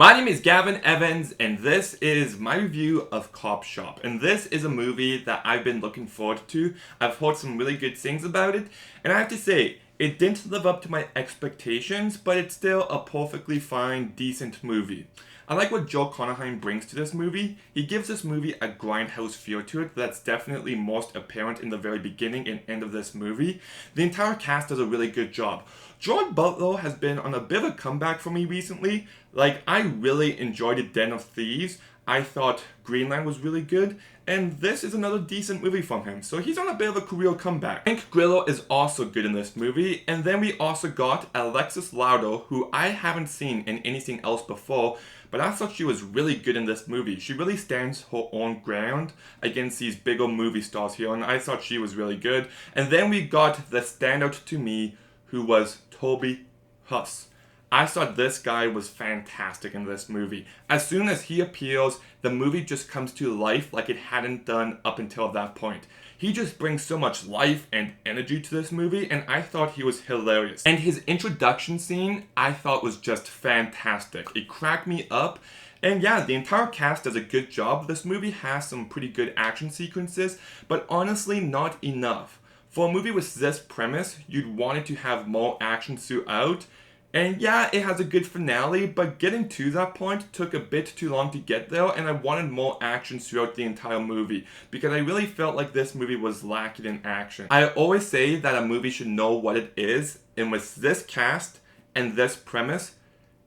My name is Gavin Evans, and this is my review of Copshop. And this is a movie that I've been looking forward to. I've heard some really good things about it, and I have to say, it didn't live up to my expectations, but it's still a perfectly fine, decent movie. I like what Joe Carnahan brings to this movie. He gives this movie a grindhouse feel to it that's definitely most apparent in the very beginning and end of this movie. The entire cast does a really good job. Gerard Butler has been on a bit of a comeback for me recently. I really enjoyed The Den of Thieves. I thought Greenland was really good, and this is another decent movie from him, so he's on a bit of a career comeback. Hank Grillo is also good in this movie, and then we also got Alexis Louder, who I haven't seen in anything else before, but I thought she was really good in this movie. She really stands her own ground against these bigger movie stars here, and I thought she was really good. And then we got the standout to me, who was Toby Huss. I thought this guy was fantastic in this movie. As soon as he appears, the movie just comes to life like it hadn't done up until that point. He just brings so much life and energy to this movie, and I thought he was hilarious. And his introduction scene, I thought was just fantastic. It cracked me up. And yeah, the entire cast does a good job. This movie has some pretty good action sequences, but honestly not enough. For a movie with this premise, you'd want it to have more action throughout. And yeah, it has a good finale, but getting to that point took a bit too long to get there, and I wanted more action throughout the entire movie, because I really felt like this movie was lacking in action. I always say that a movie should know what it is, and with this cast and this premise,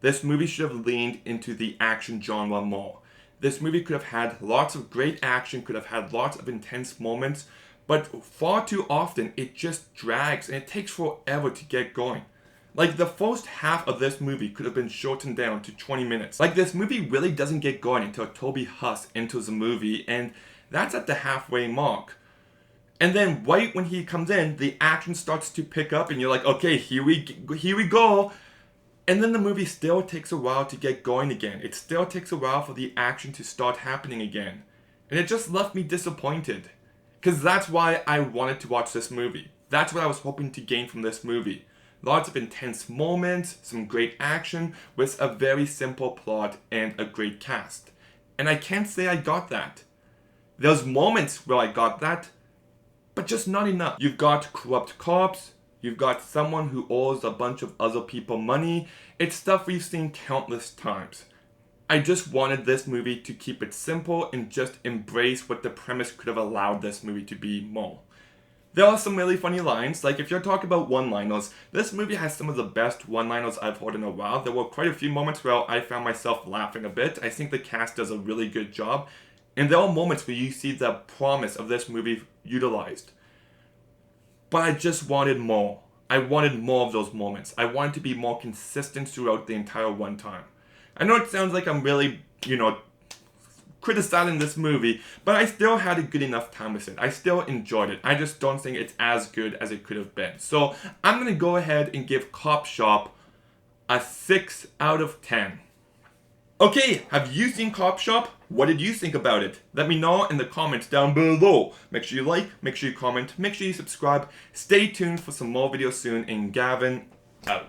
this movie should have leaned into the action genre more. This movie could have had lots of great action, could have had lots of intense moments, but far too often it just drags and it takes forever to get going. The first half of this movie could have been shortened down to 20 minutes. This movie really doesn't get going until Toby Huss enters the movie, and that's at the halfway mark. And then right when he comes in, the action starts to pick up, and you're like, okay, here we go. And then the movie still takes a while to get going again. It still takes a while for the action to start happening again. And it just left me disappointed. Because that's why I wanted to watch this movie. That's what I was hoping to gain from this movie. Lots of intense moments, some great action, with a very simple plot and a great cast. And I can't say I got that. There's moments where I got that, but just not enough. You've got corrupt cops, you've got someone who owes a bunch of other people money. It's stuff we've seen countless times. I just wanted this movie to keep it simple and just embrace what the premise could have allowed this movie to be more. There are some really funny lines, if you're talking about one-liners, this movie has some of the best one-liners I've heard in a while. There were quite a few moments where I found myself laughing a bit. I think the cast does a really good job. And there are moments where you see the promise of this movie utilized. But I just wanted more. I wanted more of those moments. I wanted to be more consistent throughout the entire runtime. I know it sounds like I'm really, criticizing this movie, but I still had a good enough time with it. I still enjoyed it. I just don't think it's as good as it could have been. So I'm going to go ahead and give Copshop a 6 out of 10. Okay, have you seen Copshop? What did you think about it? Let me know in the comments down below. Make sure you like, make sure you comment, make sure you subscribe. Stay tuned for some more videos soon, and Gavin out.